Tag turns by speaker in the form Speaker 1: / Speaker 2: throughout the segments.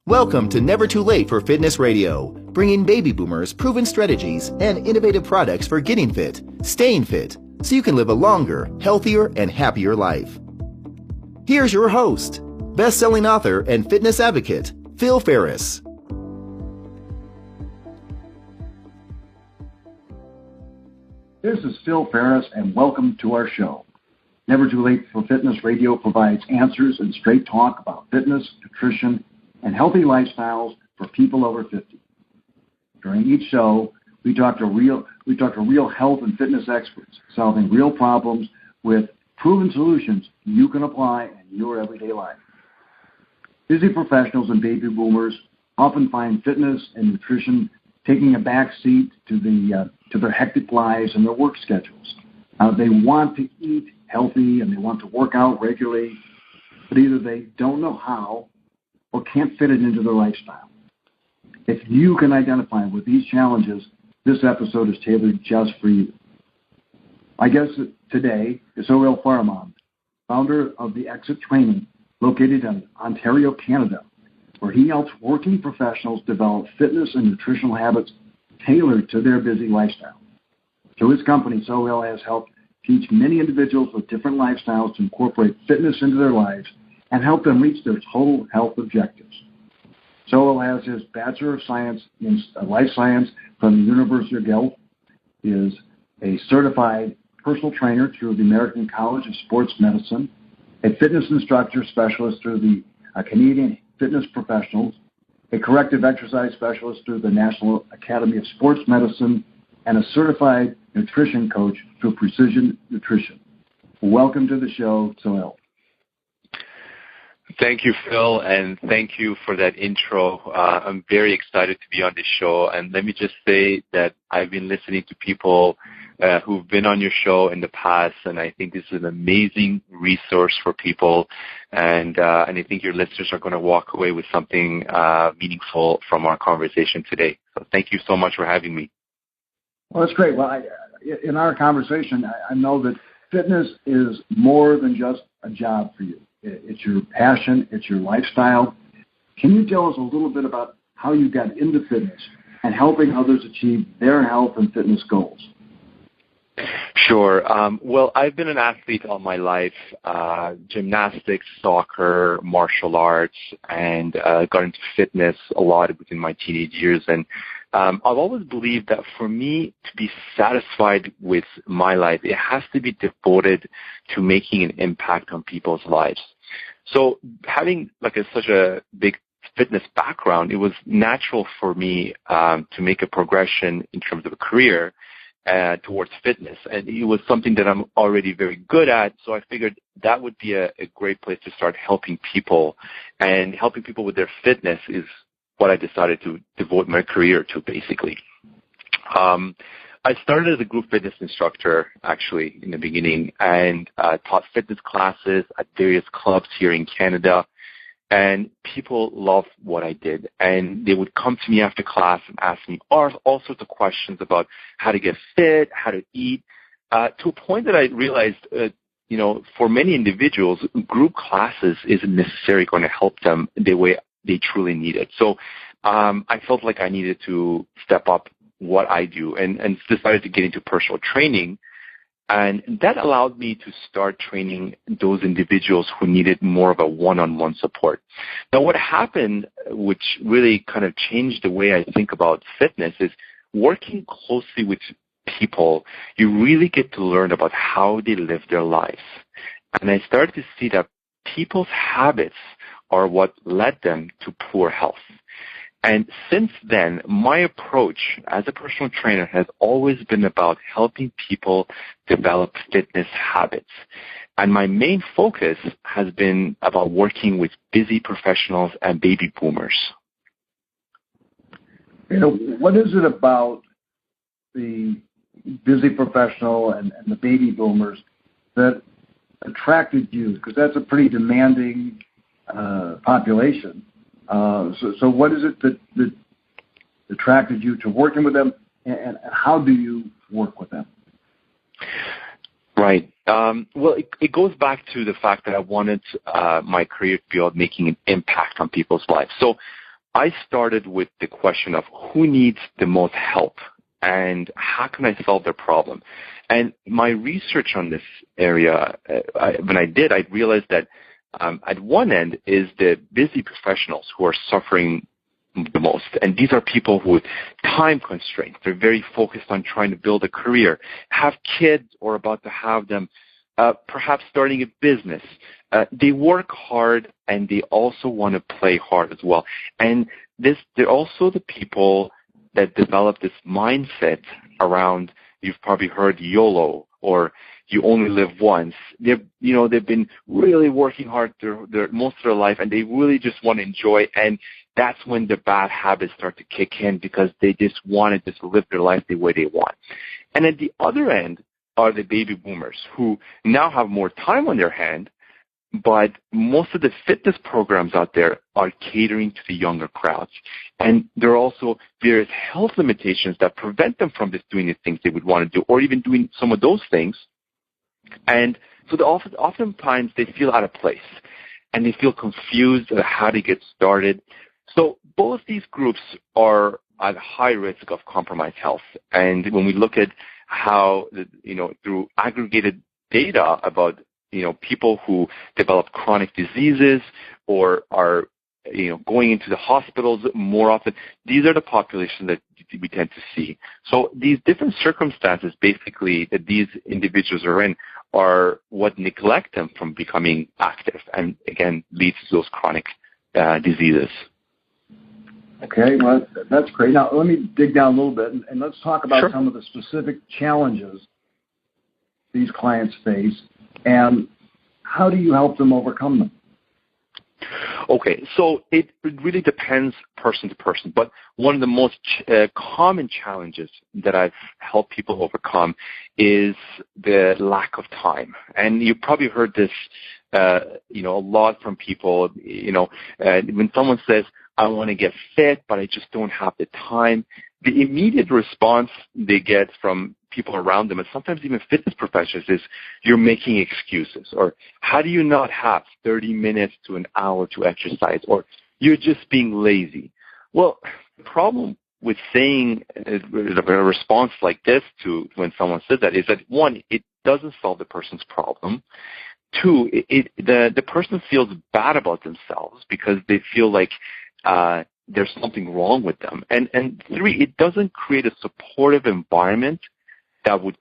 Speaker 1: Welcome to Never Too Late for Fitness Radio, bringing baby boomers proven strategies and innovative products for getting fit, staying fit, so you can live a longer, healthier, and happier life. Here's your host, best-selling author and fitness advocate, Phil Ferris.
Speaker 2: This is Phil Ferris, and welcome to our show. Never Too Late for Fitness Radio provides answers and straight talk about fitness, nutrition, and healthy lifestyles for people over 50. During each show, we talk to real health and fitness experts, solving real problems with proven solutions you can apply in your everyday life. Busy professionals and baby boomers often find fitness and nutrition taking a back seat to their hectic lives and their work schedules. They want to eat healthy and they want to work out regularly, but either they don't know how or can't fit it into their lifestyle. If you can identify with these challenges, this episode is tailored just for you. My guest today is Sohil Farahmand, founder of the Exit Training, located in Ontario, Canada, where he helps working professionals develop fitness and nutritional habits tailored to their busy lifestyle. Through his company, Sohil has helped teach many individuals with different lifestyles to incorporate fitness into their lives and help them reach their total health objectives. Sohil has his Bachelor of Science in Life Science from the University of Guelph. He is a certified personal trainer through the American College of Sports Medicine, a fitness instructor specialist through the Canadian Fitness Professionals, a corrective exercise specialist through the National Academy of Sports Medicine, and a certified nutrition coach through Precision Nutrition. Welcome to the show, Sohil.
Speaker 3: Thank you, Phil, and thank you for that intro. I'm very excited to be on this show, and let me just say that I've been listening to people who've been on your show in the past, and I think this is an amazing resource for people, and I think your listeners are going to walk away with something meaningful from our conversation today. So thank you so much for having me.
Speaker 2: Well, that's great. Well, in our conversation, I know that fitness is more than just a job for you. It's your passion. It's your lifestyle. Can you tell us a little bit about how you got into fitness and helping others achieve their health and fitness goals?
Speaker 3: Sure. Well, I've been an athlete all my life, gymnastics, soccer, martial arts, and got into fitness a lot within my teenage years. And I've always believed that for me to be satisfied with my life, it has to be devoted to making an impact on people's lives. So having such a big fitness background, it was natural for me to make a progression in terms of a career towards fitness. And it was something that I'm already very good at, so I figured that would be a great place to start helping people. And helping people with their fitness is what I decided to devote my career to, basically. I started as a group fitness instructor, actually, in the beginning, and taught fitness classes at various clubs here in Canada. And people loved what I did. And they would come to me after class and ask me all sorts of questions about how to get fit, how to eat, to a point that I realized, for many individuals, group classes isn't necessarily going to help them the way they truly need it. So I felt like I needed to step up what I do and decided to get into personal training. And that allowed me to start training those individuals who needed more of a one-on-one support. Now, what happened, which really kind of changed the way I think about fitness, is working closely with people, you really get to learn about how they live their lives. And I started to see that people's habits are what led them to poor health. And since then, my approach as a personal trainer has always been about helping people develop fitness habits. And my main focus has been about working with busy professionals and baby boomers.
Speaker 2: What is it about the busy professional and the baby boomers that attracted you? Because that's a pretty demanding population. So what is it that attracted you to working with them, and how do you work with them?
Speaker 3: Right. Well, it goes back to the fact that I wanted my career to be about making an impact on people's lives. So I started with the question of who needs the most help and how can I solve their problem. And my research on this area, when I realized that at one end is the busy professionals who are suffering the most. And these are people with time constraints. They're very focused on trying to build a career, have kids or about to have them, perhaps starting a business. They work hard and they also want to play hard as well. And they're also the people that develop this mindset around, you've probably heard YOLO, or you only live once. They've been really working hard their most of their life, and they really just want to enjoy. And that's when the bad habits start to kick in because they just want to just live their life the way they want. And at the other end are the baby boomers who now have more time on their hand, but most of the fitness programs out there are catering to the younger crowds. And there are also various health limitations that prevent them from just doing the things they would want to do or even doing some of those things. And so oftentimes they feel out of place and they feel confused at how to get started. So both these groups are at high risk of compromised health. And when we look at how, through aggregated data about people who develop chronic diseases or are, going into the hospitals more often, these are the populations that we tend to see. So these different circumstances, basically, that these individuals are in are what neglect them from becoming active and, again, leads to those chronic diseases.
Speaker 2: Okay, well, that's great. Now, let me dig down a little bit, and let's talk about some of the specific challenges these clients face, and how do you help them overcome them?
Speaker 3: Okay, so it really depends person to person, but one of the most common challenges that I've helped people overcome is the lack of time. And you probably heard this, a lot from people, when someone says, I want to get fit, but I just don't have the time, the immediate response they get from people around them, and sometimes even fitness professionals, is you're making excuses, or how do you not have 30 minutes to an hour to exercise, or you're just being lazy. Well, the problem with saying a response like this to when someone says that is that, one, it doesn't solve the person's problem. Two, the person feels bad about themselves because they feel like there's something wrong with them. And three, it doesn't create a supportive environment that would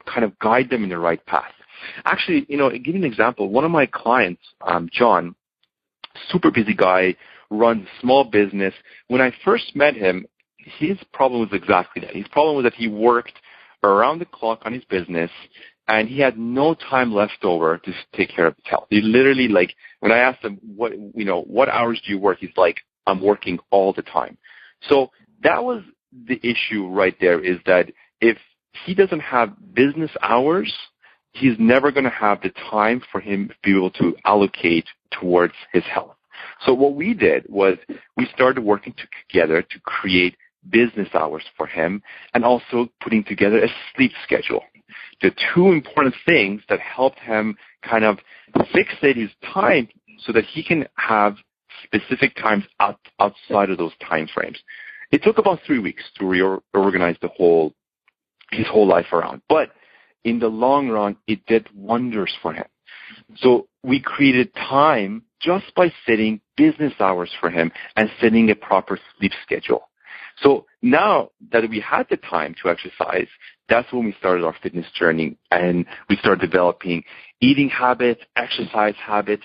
Speaker 3: kind of guide them in the right path. Actually, give you an example. One of my clients, John, super busy guy, runs a small business. When I first met him, his problem was exactly that. His problem was that he worked around the clock on his business, and he had no time left over to take care of his health. He literally, when I asked him, what hours do you work? He's like, I'm working all the time. So that was the issue right there, is that if he doesn't have business hours, he's never going to have the time for him to be able to allocate towards his health. So what we did was we started working together to create business hours for him and also putting together a sleep schedule. The two important things that helped him kind of fixate his time so that he can have specific times outside of those time frames. It took about 3 weeks to reorganize his whole life around. But in the long run, it did wonders for him. So we created time just by setting business hours for him and setting a proper sleep schedule. So now that we had the time to exercise, that's when we started our fitness journey, and we started developing eating habits, exercise habits.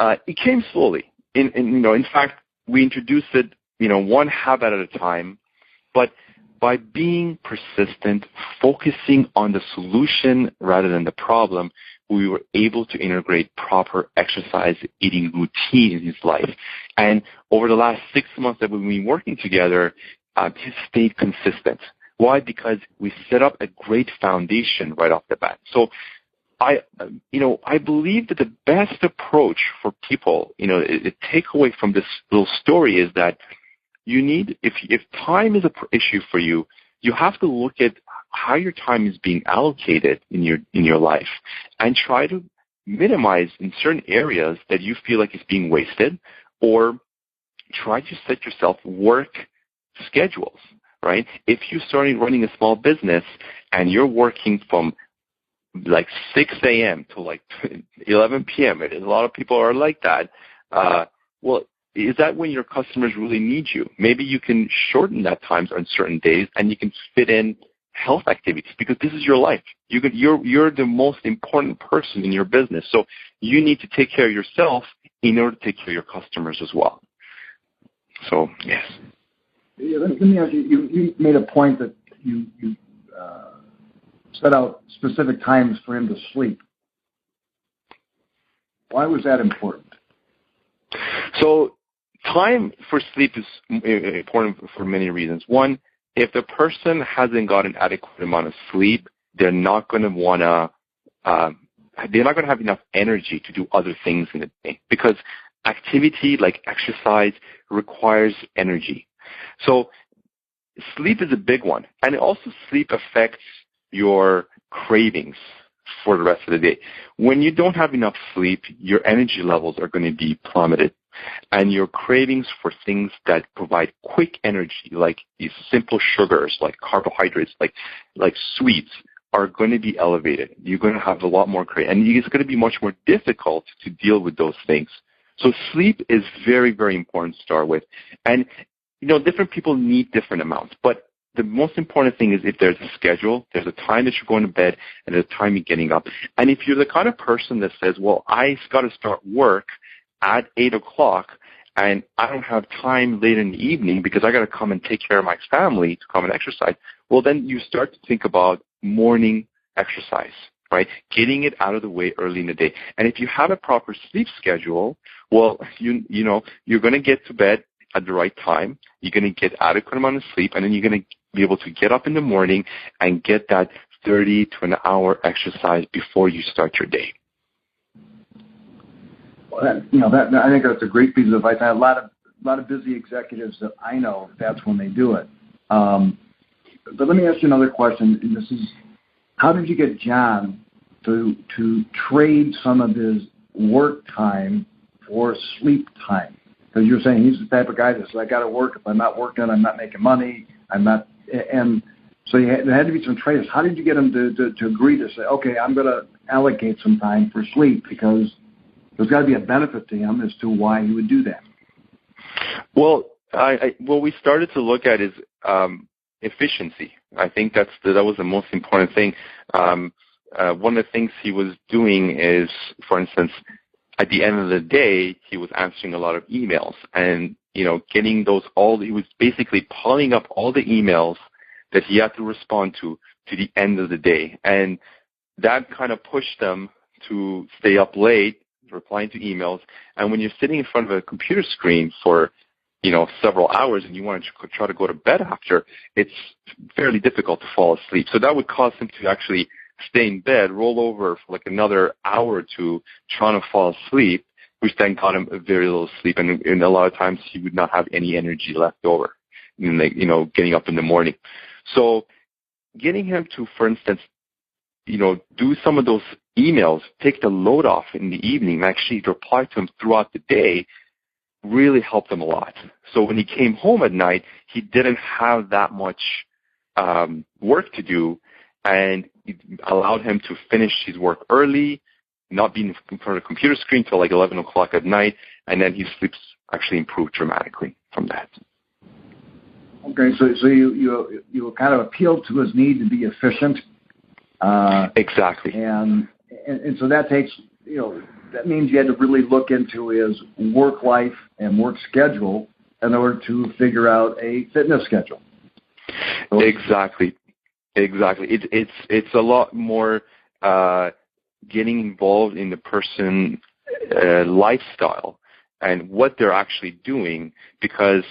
Speaker 3: It came slowly. In fact, we introduced it, one habit at a time, but by being persistent, focusing on the solution rather than the problem, we were able to integrate proper exercise eating routine in his life. And over the last 6 months that we've been working together, he's stayed consistent. Why? Because we set up a great foundation right off the bat. So I believe that the best approach for people, the takeaway from this little story is that you need, if time is an issue for you, you have to look at how your time is being allocated in your life and try to minimize in certain areas that you feel like it's being wasted, or try to set yourself work schedules, right? If you're starting running a small business and you're working from like 6 a.m. to like 11 p.m., a lot of people are like that, well, is that when your customers really need you? Maybe you can shorten that times on certain days and you can fit in health activities because this is your life. You're the most important person in your business. So you need to take care of yourself in order to take care of your customers as well. So, yes.
Speaker 2: Yeah, let me ask you, you made a point that you set out specific times for him to sleep. Why was that important?
Speaker 3: So time for sleep is important for many reasons. One, if the person hasn't got an adequate amount of sleep, they're not going to have enough energy to do other things in the day because activity like exercise requires energy. So sleep is a big one. And also sleep affects your cravings for the rest of the day. When you don't have enough sleep, your energy levels are going to be plummeted. And your cravings for things that provide quick energy, like these simple sugars, like carbohydrates, like sweets, are going to be elevated. You're going to have a lot more craving. And it's going to be much more difficult to deal with those things. So sleep is very, very important to start with. And, different people need different amounts. But the most important thing is if there's a schedule, there's a time that you're going to bed, and there's a time you're getting up. And if you're the kind of person that says, well, I got to start work at 8 o'clock, and I don't have time late in the evening because I got to come and take care of my family to come and exercise, well, then you start to think about morning exercise, right? Getting it out of the way early in the day. And if you have a proper sleep schedule, well, you're going to get to bed at the right time. You're going to get adequate amount of sleep, and then you're going to be able to get up in the morning and get that 30 to an hour exercise before you start your day.
Speaker 2: Well, I think that's a great piece of advice. I have a lot of busy executives that I know that's when they do it. But let me ask you another question. And this is, how did you get John to trade some of his work time for sleep time? Because you're saying he's the type of guy that says, I got to work. If I'm not working, I'm not making money. And so there had to be some trade-offs. How did you get him to agree to say, okay, I'm going to allocate some time for sleep? Because there's got to be a benefit to him as to why he would do that.
Speaker 3: Well, what we started to look at is efficiency. I think that was the most important thing. One of the things he was doing is, for instance, at the end of the day, he was answering a lot of emails and, getting he was basically piling up all the emails that he had to respond to the end of the day. And that kind of pushed them to stay up late, replying to emails. And when you're sitting in front of a computer screen for, several hours and you want to try to go to bed after, it's fairly difficult to fall asleep. So that would cause him to actually stay in bed, roll over for like another hour or two, trying to fall asleep, which then got him very little sleep. And a lot of times he would not have any energy left over, getting up in the morning. So getting him to, for instance, do some of those emails, take the load off in the evening, and actually reply to him throughout the day, really helped him a lot. So when he came home at night, he didn't have that much work to do, and it allowed him to finish his work early, not being in front of the computer screen till like 11 o'clock at night, and then his sleep actually improved dramatically from that.
Speaker 2: Okay, so you kind of appealed to his need to be efficient.
Speaker 3: Exactly.
Speaker 2: And so that takes, that means you had to really look into his work life and work schedule in order to figure out a fitness schedule. So
Speaker 3: Exactly. It's a lot more getting involved in the person lifestyle and what they're actually doing, because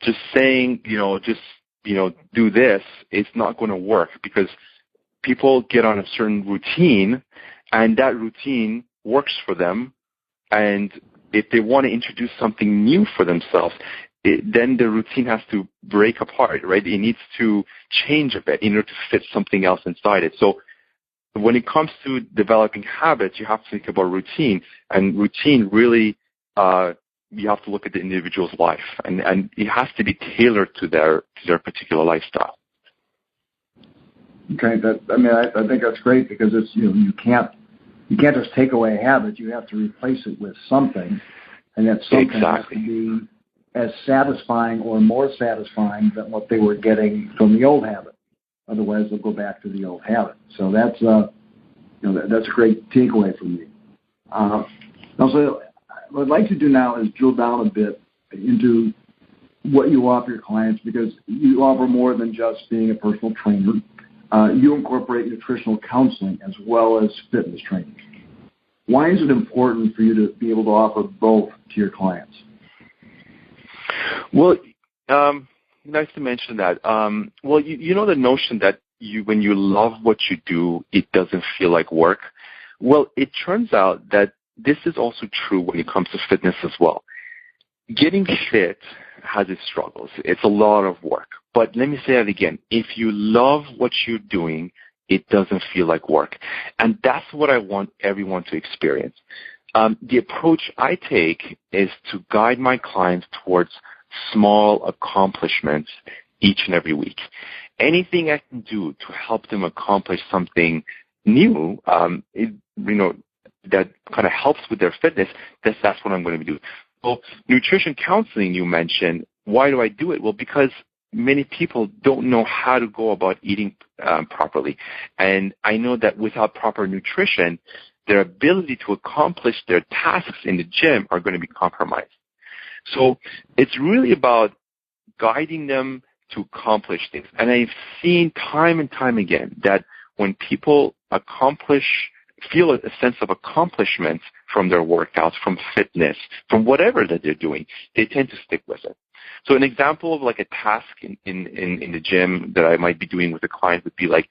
Speaker 3: just saying, do this, it's not going to work, because people get on a certain routine and that routine works for them. And if they want to introduce something new for themselves, then the routine has to break apart, right? It needs to change a bit in order to fit something else inside it. So when it comes to developing habits, you have to think about routine, and routine really you have to look at the individual's life, and it has to be tailored to their particular lifestyle.
Speaker 2: Okay, I think that's great, because it's you can't just take away a habit. You have to replace it with something, and that something
Speaker 3: Exactly.
Speaker 2: has to be as satisfying or more satisfying than what they were getting from the old habit. Otherwise, they'll go back to the old habit. So that's that's a great takeaway from me. Also, what I'd like to do now is drill down a bit into what you offer your clients, because you offer more than just being a personal trainer. You incorporate nutritional counseling as well as fitness training. Why is it important for you to be able to offer both to your clients?
Speaker 3: Well, nice to mention that. Well, you know the notion that when you love what you do, it doesn't feel like work. Well, it turns out that this is also true when it comes to fitness as well. Getting fit has its struggles. It's a lot of work. But let me say that again. If you love what you're doing, it doesn't feel like work. And that's what I want everyone to experience. The approach I take is to guide my clients towards small accomplishments each and every week. Anything I can do to help them accomplish something new, that kind of helps with their fitness, that's what I'm going to be doing. So nutrition counseling, you mentioned, why do I do it? Well, because many people don't know how to go about eating properly. And I know that without proper nutrition, their ability to accomplish their tasks in the gym are going to be compromised. So it's really about guiding them to accomplish things. And I've seen time and time again that when people feel a sense of accomplishment from their workouts, from fitness, from whatever that they're doing, they tend to stick with it. So an example of like a task in the gym that I might be doing with a client would be like,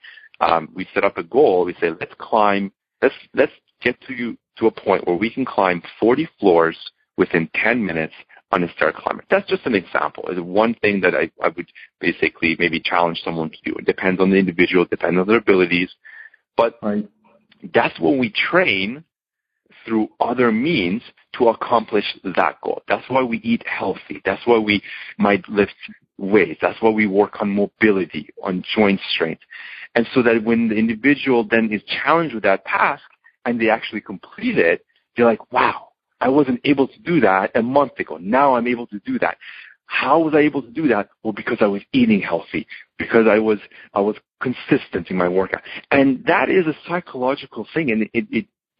Speaker 3: we set up a goal. We say, let's get to a point where we can climb 40 floors within 10 minutes on a stair climber. That's just an example. It's one thing that I would basically maybe challenge someone to do. It depends on the individual, depends on their abilities. But
Speaker 2: right.
Speaker 3: That's when we train through other means to accomplish that goal. That's why we eat healthy. That's why we might lift weights. That's why we work on mobility, on joint strength. And so that when the individual then is challenged with that task and they actually complete it, they're like, wow, I wasn't able to do that a month ago. Now I'm able to do that. How was I able to do that? Well, because I was eating healthy, because I was consistent in my workout. And that is a psychological thing, and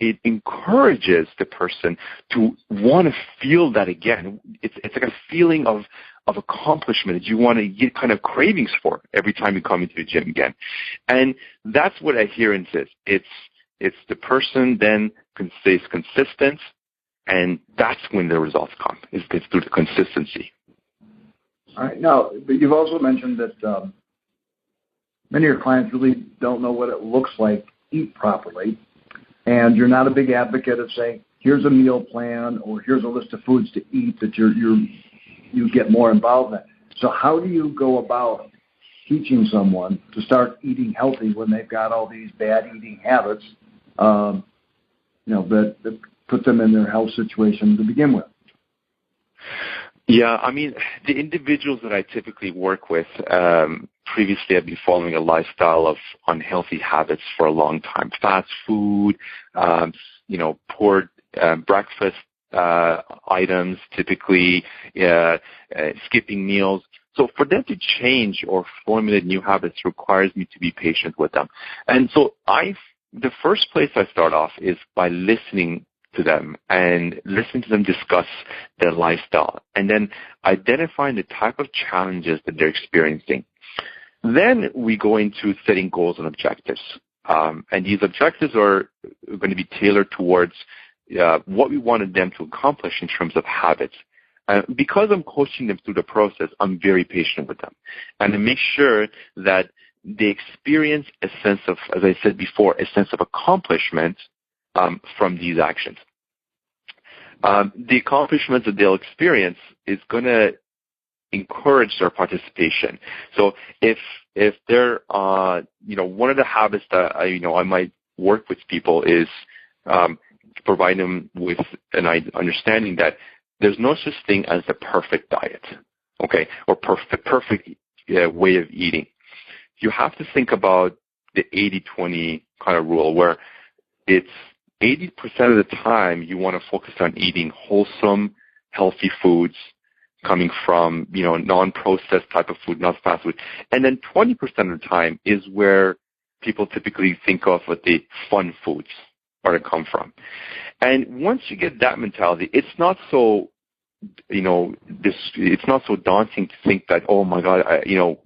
Speaker 3: it encourages the person to want to feel that again. It's like a feeling of accomplishment that you want to get kind of cravings for every time you come into the gym again. And that's what adherence is. It's the person then stays consistent, and that's when the results come. It's through the consistency.
Speaker 2: All right. Now, but you've also mentioned that many of your clients really don't know what it looks like to eat properly, and you're not a big advocate of saying, here's a meal plan or here's a list of foods to eat that you get more involved in. So how do you go about teaching someone to start eating healthy when they've got all these bad eating habits, that put them in their health situation to begin with?
Speaker 3: Yeah, I mean, the individuals that I typically work with, previously I've been following a lifestyle of unhealthy habits for a long time. Fast food, poor breakfast items, typically skipping meals. So for them to change or formulate new habits requires me to be patient with them. And so the first place I start off is by listening to them and listening to them discuss their lifestyle and then identifying the type of challenges that they're experiencing. Then we go into setting goals and objectives. And these objectives are going to be tailored towards what we wanted them to accomplish in terms of habits. Because I'm coaching them through the process, I'm very patient with them. And I make sure that they experience a sense of, as I said before, a sense of accomplishment from these actions. The accomplishments that they'll experience is going to encourage their participation. So if they're, one of the habits that I might work with people is provide them with an understanding that there's no such thing as the perfect diet, okay, or perfect way of eating. You have to think about the 80-20 kind of rule, where it's 80% of the time you want to focus on eating wholesome, healthy foods coming from, non-processed type of food, not fast food. And then 20% of the time is where people typically think of what the fun foods are to come from. And once you get that mentality, it's not so, it's not so daunting to think that, oh my God,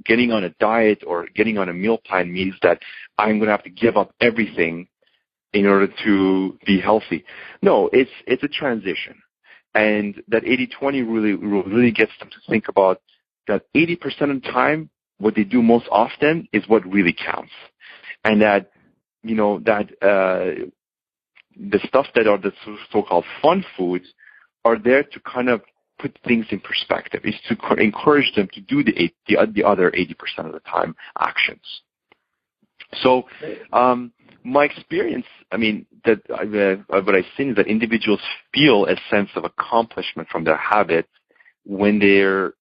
Speaker 3: getting on a diet or getting on a meal plan means that I'm going to have to give up everything in order to be healthy. No, it's a transition. And that 80-20 really gets them to think about that 80% of the time, what they do most often is what really counts. And that, the stuff that are the so-called fun foods are there to kind of put things in perspective. It's to encourage them to do the other 80% of the time actions. So, my experience, what I've seen is that individuals feel a sense of accomplishment from their habit when they're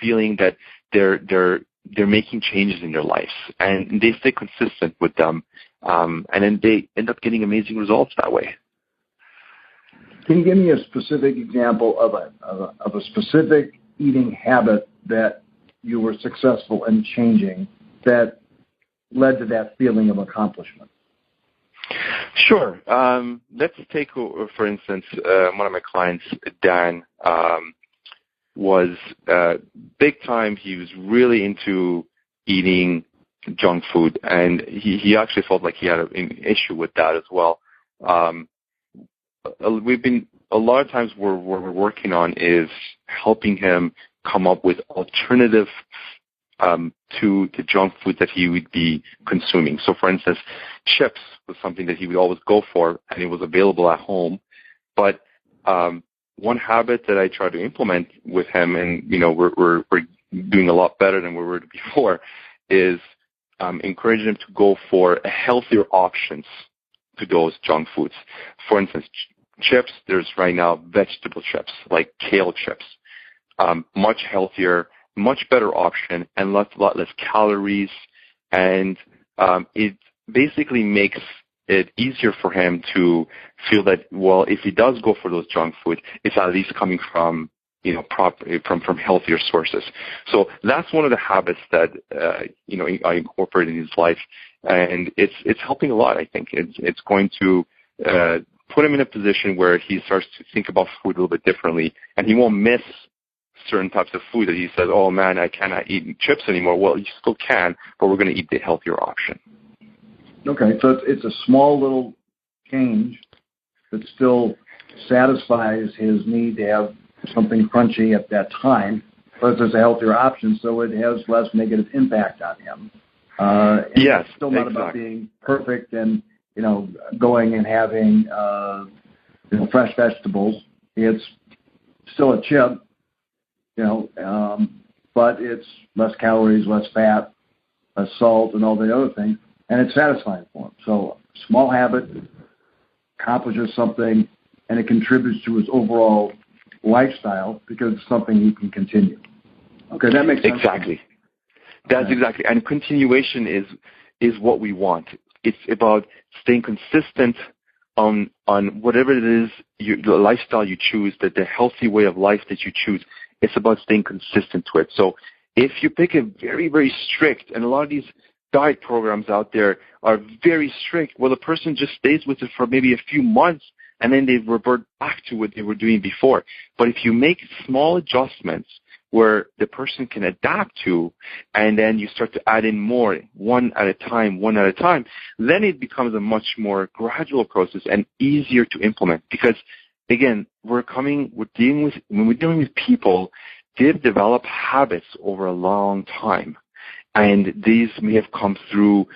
Speaker 3: feeling that they're making changes in their lives, and they stay consistent with them, and then they end up getting amazing results that way.
Speaker 2: Can you give me a specific example of a specific eating habit that you were successful in changing that led to that feeling of accomplishment?
Speaker 3: Sure. Let's take, for instance, one of my clients, Dan, was big time. He was really into eating junk food, and he actually felt like he had an issue with that as well. A lot of times what we're working on is helping him come up with alternative to the junk food that he would be consuming. So, for instance, chips was something that he would always go for, and it was available at home. But one habit that I try to implement with him, and we're doing a lot better than we were before, is encouraging him to go for healthier options to those junk foods. For instance, chips. There's right now vegetable chips like kale chips, much healthier, much better option, and lot less calories, and it basically makes it easier for him to feel that, well, if he does go for those junk food, it's at least coming from from healthier sources. So that's one of the habits that I incorporate in his life, and it's helping a lot. I think it's going to put him in a position where he starts to think about food a little bit differently, and he won't miss certain types of food that he says, oh man, I cannot eat chips anymore. Well, you still can, but we're going to eat the healthier option.
Speaker 2: Okay, so it's a small little change that still satisfies his need to have something crunchy at that time, but there's a healthier option, so it has less negative impact on him.
Speaker 3: Yes,
Speaker 2: it's still not about being perfect and going and having fresh vegetables. It's still a chip. But it's less calories, less fat, less salt, and all the other things, and it's satisfying for him. So, small habit accomplishes something, and it contributes to his overall lifestyle because it's something he can continue. Okay, that makes sense.
Speaker 3: Exactly. That's exactly, and continuation is what we want. It's about staying consistent on whatever it is, the lifestyle you choose, the healthy way of life that you choose. It's about staying consistent to it. So if you pick a very, very strict, and a lot of these diet programs out there are very strict, well, the person just stays with it for maybe a few months, and then they revert back to what they were doing before. But if you make small adjustments where the person can adapt to, and then you start to add in more, one at a time, then it becomes a much more gradual process and easier to implement. Because, again, when we're dealing with people, they've developed habits over a long time. And these may have come through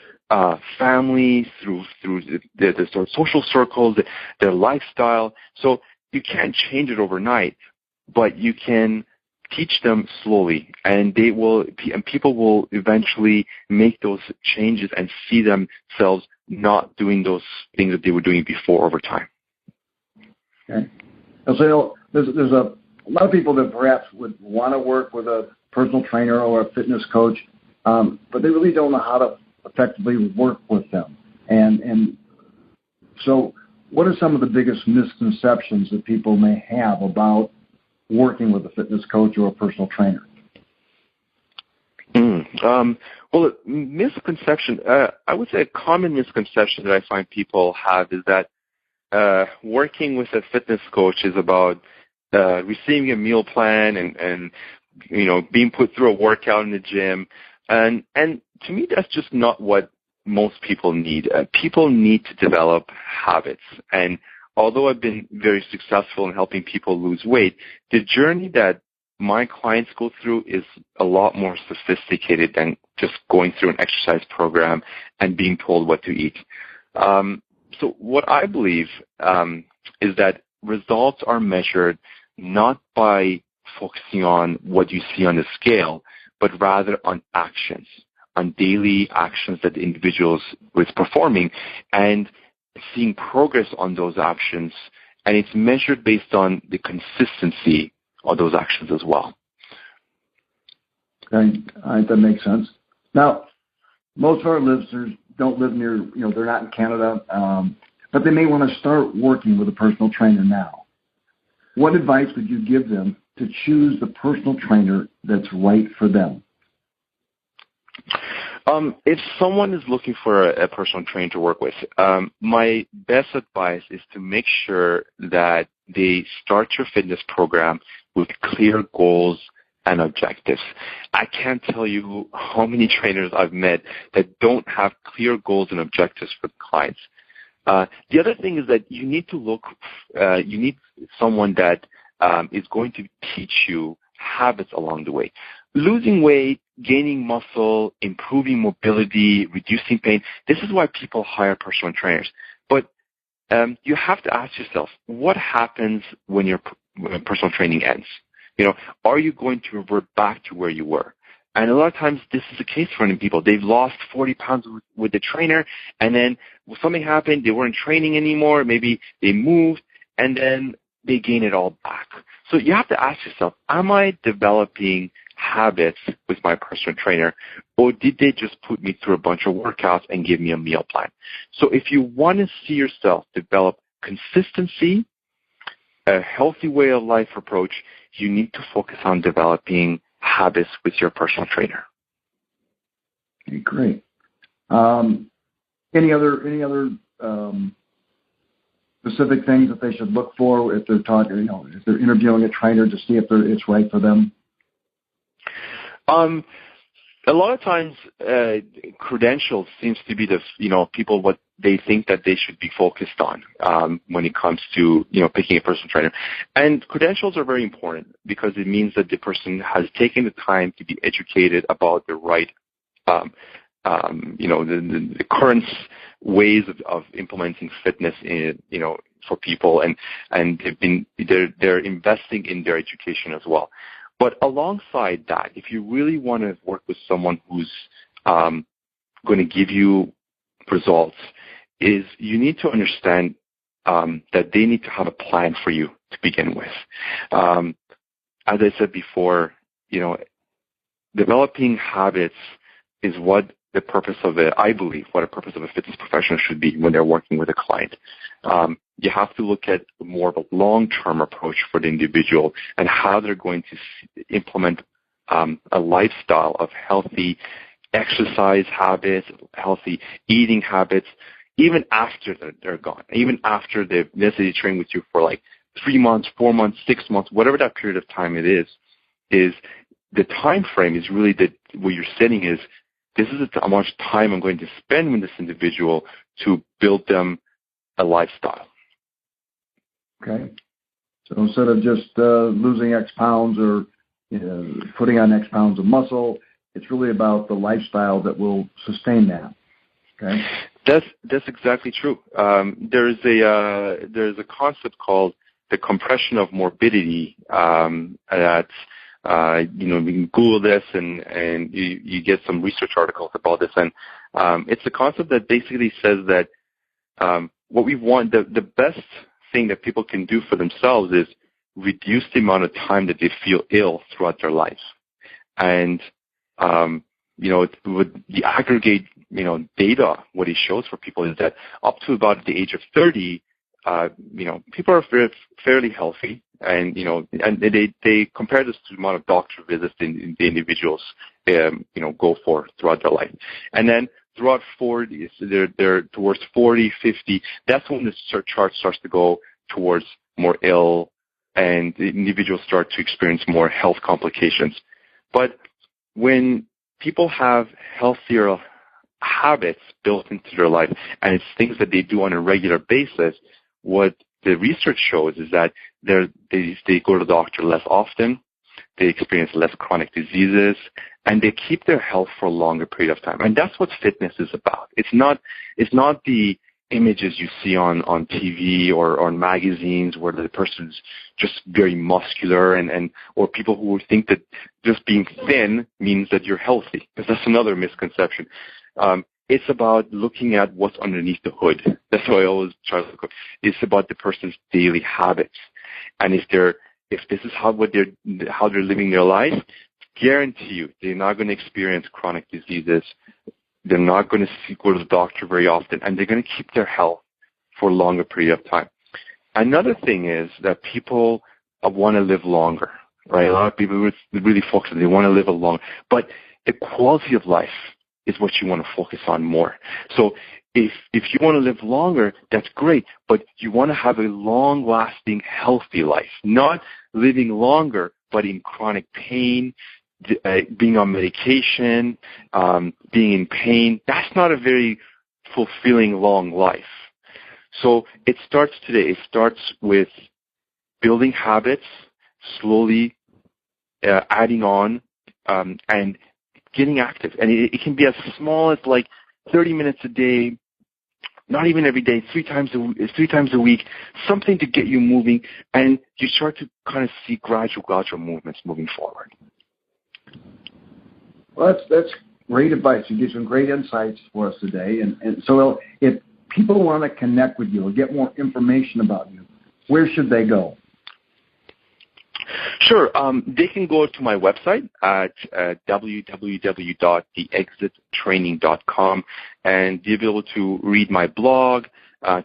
Speaker 3: family, through the sort of social circles, their lifestyle. So you can't change it overnight, but you can teach them slowly, and people will eventually make those changes and see themselves not doing those things that they were doing before over time.
Speaker 2: Okay. So there's a lot of people that perhaps would want to work with a personal trainer or a fitness coach, but they really don't know how to effectively work with them. And so what are some of the biggest misconceptions that people may have about working with a fitness coach or a personal trainer?
Speaker 3: Well, misconception, I would say a common misconception that I find people have is that working with a fitness coach is about receiving a meal plan and being put through a workout in the gym. And to me, that's just not what most people need. People need to develop habits. And although I've been very successful in helping people lose weight, the journey that my clients go through is a lot more sophisticated than just going through an exercise program and being told what to eat. So what I believe is that results are measured not by focusing on what you see on the scale, but rather on actions, on daily actions that the individual is performing and seeing progress on those actions. And it's measured based on the consistency of those actions as well.
Speaker 2: Okay, all right, that makes sense. Now, most of our listeners don't live near, they're not in Canada, but they may want to start working with a personal trainer now. What advice would you give them to choose the personal trainer that's right for them?
Speaker 3: If someone is looking for a personal trainer to work with, my best advice is to make sure that they start your fitness program with clear goals and objectives. I can't tell you how many trainers I've met that don't have clear goals and objectives for the clients. The other thing is that you need you need someone that is going to teach you habits along the way. Losing weight, gaining muscle, improving mobility, reducing pain, this is why people hire personal trainers. But you have to ask yourself, what happens when your personal training ends? Are you going to revert back to where you were? And a lot of times this is the case for many people. They've lost 40 pounds with the trainer, and then something happened, they weren't training anymore, maybe they moved, and then they gain it all back. So you have to ask yourself, am I developing habits with my personal trainer, or did they just put me through a bunch of workouts and give me a meal plan? So if you want to see yourself develop consistency, a healthy way of life approach, you need to focus on developing habits with your personal trainer.
Speaker 2: Okay, great. Any other specific things that they should look for if they're talking, if they're interviewing a trainer to see if it's right for them?
Speaker 3: A lot of times, credentials seems to be the, people what they think that they should be focused on when it comes to, picking a personal trainer. And credentials are very important because it means that the person has taken the time to be educated about the right, the current ways of implementing fitness in, for people, and they're investing in their education as well. But alongside that, if you really want to work with someone who's going to give you results, is you need to understand that they need to have a plan for you to begin with. As I said before, developing habits is what the purpose of I believe, what a purpose of a fitness professional should be when they're working with a client. You have to look at more of a long-term approach for the individual and how they're going to implement a lifestyle of healthy exercise habits, healthy eating habits, even after they're gone, even after they've necessarily trained with you for like 3 months, 4 months, 6 months, whatever that period of time it is the time frame is really what you're setting is, this is how much time I'm going to spend with this individual to build them a lifestyle.
Speaker 2: Okay. So instead of just losing X pounds or putting on X pounds of muscle, it's really about the lifestyle that will sustain that. Okay.
Speaker 3: That's exactly true. There's a concept called the compression of morbidity. That's you can Google this and you get some research articles about this, and it's a concept that basically says that what we want, the best thing that people can do for themselves is reduce the amount of time that they feel ill throughout their life. And, with the aggregate, data, what it shows for people is that up to about the age of 30, people are fairly healthy. And, and they compare this to the amount of doctor visits the individuals, go for throughout their life. And then throughout 40s, they're towards 40, 50, that's when the chart starts to go towards more ill, and the individuals start to experience more health complications. But when people have healthier habits built into their life, and it's things that they do on a regular basis, what the research shows is that they go to the doctor less often, they experience less chronic diseases, and they keep their health for a longer period of time. And that's what fitness is about. It's not the images you see on TV or on magazines where the person's just very muscular or people who think that just being thin means that you're healthy, because that's another misconception. It's about looking at what's underneath the hood. That's why I always try to look. It's about the person's daily habits, and if this is how they're living their life, guarantee you they're not going to experience chronic diseases. They're not going to go to the doctor very often, and they're going to keep their health for a longer period of time. Another thing is that people want to live longer, right? A lot of people really focus on they want to live long, but the quality of life is what you want to focus on more. So if you want to live longer, that's great, but you want to have a long-lasting, healthy life, not living longer, but in chronic pain, being on medication, being in pain. That's not a very fulfilling long life. So it starts today. It starts with building habits, slowly adding on, and getting active. And it can be as small as like 30 minutes a day, not even every day, three times a week, something to get you moving, and you start to kind of see gradual movements moving forward.
Speaker 2: Well, that's great advice. You gave some great insights for us today. And so if people want to connect with you or get more information about you, where should they go?
Speaker 3: Sure. They can go to my website at www.theexittraining.com, and you'll be able to read my blog,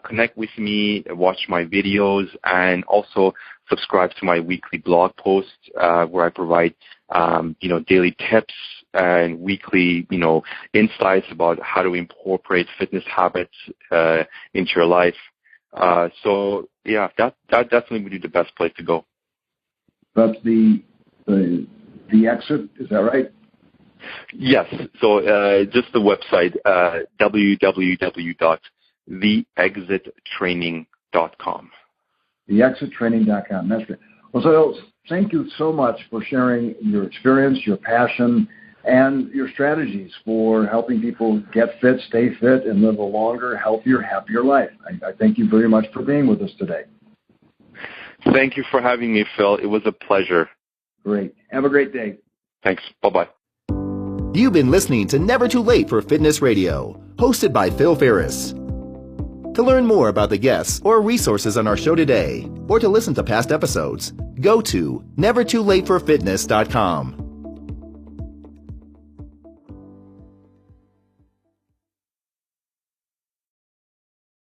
Speaker 3: connect with me, watch my videos, and also subscribe to my weekly blog posts where I provide, daily tips and weekly, insights about how to incorporate fitness habits into your life. So, yeah, that definitely would be the best place to go.
Speaker 2: That's the exit, is that right?
Speaker 3: Yes. So just the website, www.theexittraining.com.
Speaker 2: Theexittraining.com. That's it. Well, so thank you so much for sharing your experience, your passion, and your strategies for helping people get fit, stay fit, and live a longer, healthier, happier life. I thank you very much for being with us today.
Speaker 3: Thank you for having me, Phil. It was a pleasure.
Speaker 2: Great. Have a great day.
Speaker 3: Thanks. Bye-bye.
Speaker 1: You've been listening to Never Too Late for Fitness Radio, hosted by Phil Ferris. To learn more about the guests or resources on our show today, or to listen to past episodes, go to nevertoolateforfitness.com.